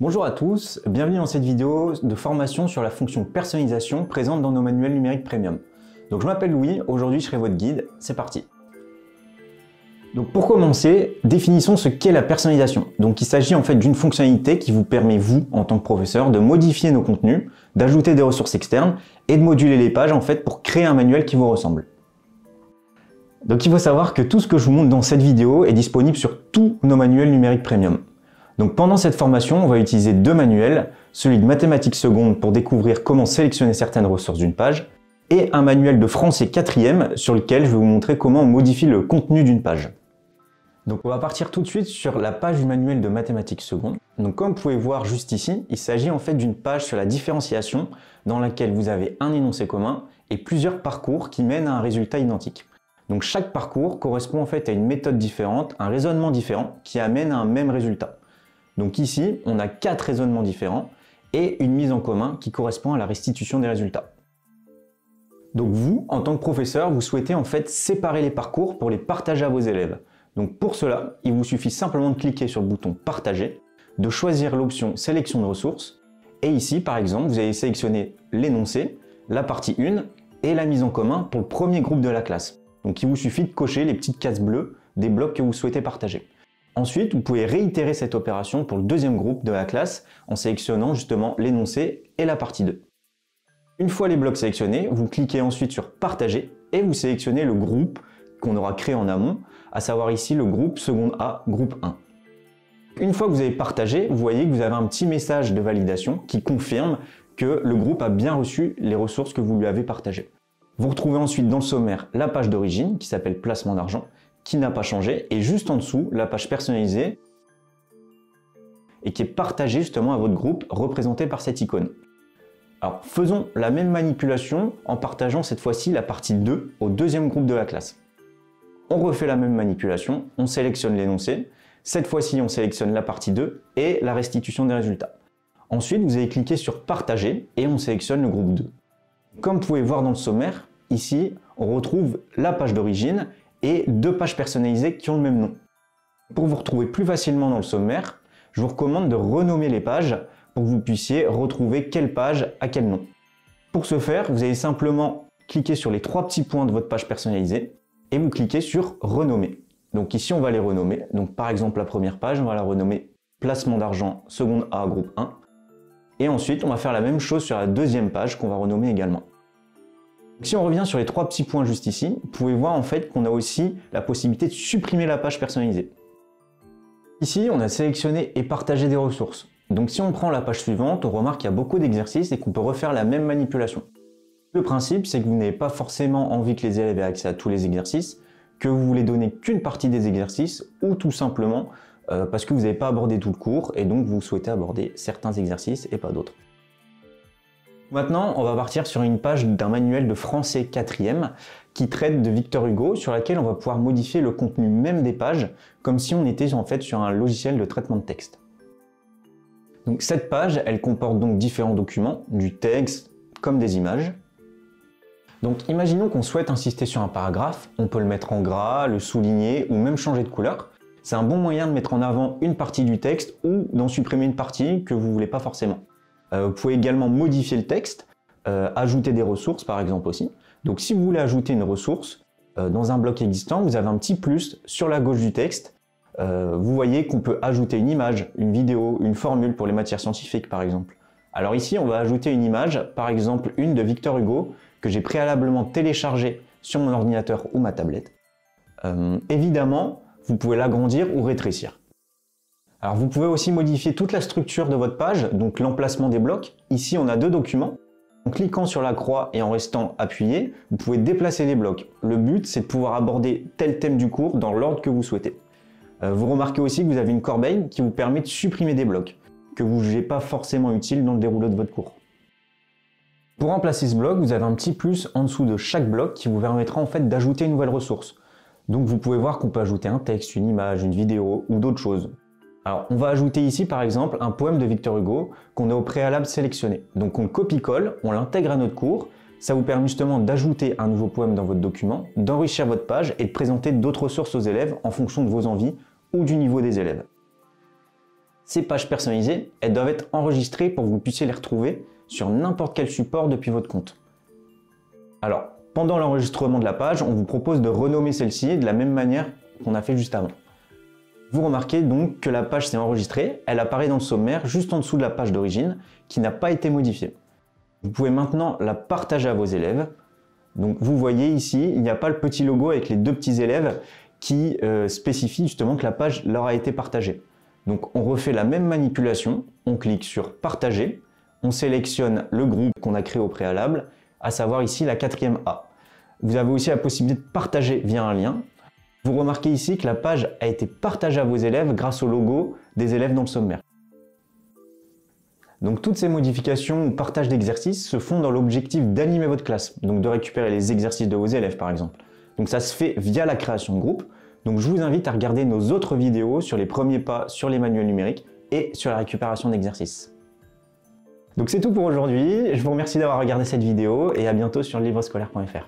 Bonjour à tous, bienvenue dans cette vidéo de formation sur la fonction personnalisation présente dans nos manuels numériques premium. Donc je m'appelle Louis, aujourd'hui je serai votre guide, c'est parti. Donc pour commencer, définissons ce qu'est la personnalisation. Donc il s'agit en fait d'une fonctionnalité qui vous permet, vous, en tant que professeur, de modifier nos contenus, d'ajouter des ressources externes et de moduler les pages en fait pour créer un manuel qui vous ressemble. Donc il faut savoir que tout ce que je vous montre dans cette vidéo est disponible sur tous nos manuels numériques premium. Donc pendant cette formation, on va utiliser deux manuels, celui de mathématiques secondes pour découvrir comment sélectionner certaines ressources d'une page, et un manuel de français 4e sur lequel je vais vous montrer comment on modifie le contenu d'une page. Donc on va partir tout de suite sur la page du manuel de mathématiques secondes. Donc comme vous pouvez voir juste ici, il s'agit en fait d'une page sur la différenciation dans laquelle vous avez un énoncé commun et plusieurs parcours qui mènent à un résultat identique. Donc chaque parcours correspond en fait à une méthode différente, un raisonnement différent qui amène à un même résultat. Donc ici, on a 4 raisonnements différents et une mise en commun qui correspond à la restitution des résultats. Donc vous, en tant que professeur, vous souhaitez en fait séparer les parcours pour les partager à vos élèves. Donc pour cela, il vous suffit simplement de cliquer sur le bouton Partager, de choisir l'option Sélection de ressources, et ici par exemple, vous allez sélectionner l'énoncé, la partie 1 et la mise en commun pour le premier groupe de la classe. Donc il vous suffit de cocher les petites cases bleues des blocs que vous souhaitez partager. Ensuite, vous pouvez réitérer cette opération pour le deuxième groupe de la classe en sélectionnant justement l'énoncé et la partie 2. Une fois les blocs sélectionnés, vous cliquez ensuite sur Partager et vous sélectionnez le groupe qu'on aura créé en amont, à savoir ici le groupe seconde A, groupe 1. Une fois que vous avez partagé, vous voyez que vous avez un petit message de validation qui confirme que le groupe a bien reçu les ressources que vous lui avez partagées. Vous retrouvez ensuite dans le sommaire la page d'origine qui s'appelle Placement d'argent, qui n'a pas changé, et juste en dessous, la page personnalisée et qui est partagée justement à votre groupe représenté par cette icône. Alors faisons la même manipulation en partageant cette fois-ci la partie 2 au deuxième groupe de la classe. On refait la même manipulation, on sélectionne l'énoncé, cette fois-ci on sélectionne la partie 2 et la restitution des résultats. Ensuite vous allez cliquer sur Partager et on sélectionne le groupe 2. Comme vous pouvez voir dans le sommaire, ici on retrouve la page d'origine et 2 pages personnalisées qui ont le même nom. Pour vous retrouver plus facilement dans le sommaire, je vous recommande de renommer les pages pour que vous puissiez retrouver quelle page a quel nom. Pour ce faire, vous allez simplement cliquer sur les 3 petits points de votre page personnalisée et vous cliquez sur Renommer. Donc ici, on va les renommer. Donc par exemple, la première page, on va la renommer Placement d'argent seconde A, groupe 1. Et ensuite, on va faire la même chose sur la deuxième page qu'on va renommer également. Si on revient sur les 3 petits points juste ici, vous pouvez voir en fait qu'on a aussi la possibilité de supprimer la page personnalisée. Ici, on a sélectionné et partagé des ressources. Donc si on prend la page suivante, on remarque qu'il y a beaucoup d'exercices et qu'on peut refaire la même manipulation. Le principe, c'est que vous n'avez pas forcément envie que les élèves aient accès à tous les exercices, que vous voulez donner qu'une partie des exercices, ou tout simplement parce que vous n'avez pas abordé tout le cours et donc vous souhaitez aborder certains exercices et pas d'autres. Maintenant, on va partir sur une page d'un manuel de français 4e qui traite de Victor Hugo, sur laquelle on va pouvoir modifier le contenu même des pages, comme si on était en fait sur un logiciel de traitement de texte. Donc cette page, elle comporte donc différents documents, du texte comme des images. Donc imaginons qu'on souhaite insister sur un paragraphe, on peut le mettre en gras, le souligner ou même changer de couleur. C'est un bon moyen de mettre en avant une partie du texte ou d'en supprimer une partie que vous ne voulez pas forcément. Vous pouvez également modifier le texte, ajouter des ressources par exemple aussi. Donc si vous voulez ajouter une ressource, dans un bloc existant, vous avez un petit plus sur la gauche du texte. Vous voyez qu'on peut ajouter une image, une vidéo, une formule pour les matières scientifiques par exemple. Alors ici, on va ajouter une image, par exemple une de Victor Hugo, que j'ai préalablement téléchargée sur mon ordinateur ou ma tablette. Évidemment, vous pouvez l'agrandir ou rétrécir. Alors vous pouvez aussi modifier toute la structure de votre page, donc l'emplacement des blocs. Ici on a 2 documents. En cliquant sur la croix et en restant appuyé, vous pouvez déplacer les blocs. Le but c'est de pouvoir aborder tel thème du cours dans l'ordre que vous souhaitez. Vous remarquez aussi que vous avez une corbeille qui vous permet de supprimer des blocs, que vous ne jugez pas forcément utiles dans le déroulé de votre cours. Pour remplacer ce bloc, vous avez un petit plus en dessous de chaque bloc qui vous permettra en fait d'ajouter une nouvelle ressource. Donc vous pouvez voir qu'on peut ajouter un texte, une image, une vidéo ou d'autres choses. Alors, on va ajouter ici par exemple un poème de Victor Hugo qu'on a au préalable sélectionné. Donc on le copie-colle, on l'intègre à notre cours, ça vous permet justement d'ajouter un nouveau poème dans votre document, d'enrichir votre page et de présenter d'autres ressources aux élèves en fonction de vos envies ou du niveau des élèves. Ces pages personnalisées, elles doivent être enregistrées pour que vous puissiez les retrouver sur n'importe quel support depuis votre compte. Alors, pendant l'enregistrement de la page, on vous propose de renommer celle-ci de la même manière qu'on a fait juste avant. Vous remarquez donc que la page s'est enregistrée, elle apparaît dans le sommaire juste en dessous de la page d'origine qui n'a pas été modifiée. Vous pouvez maintenant la partager à vos élèves. Donc vous voyez ici, il n'y a pas le petit logo avec les deux petits élèves qui spécifie justement que la page leur a été partagée. Donc on refait la même manipulation, on clique sur partager, on sélectionne le groupe qu'on a créé au préalable, à savoir ici la 4e A. Vous avez aussi la possibilité de partager via un lien. Vous remarquez ici que la page a été partagée à vos élèves grâce au logo des élèves dans le sommaire. Donc toutes ces modifications ou partage d'exercices se font dans l'objectif d'animer votre classe, donc de récupérer les exercices de vos élèves par exemple. Donc ça se fait via la création de groupe. Donc je vous invite à regarder nos autres vidéos sur les premiers pas sur les manuels numériques et sur la récupération d'exercices. Donc c'est tout pour aujourd'hui, je vous remercie d'avoir regardé cette vidéo et à bientôt sur livrescolaire.fr.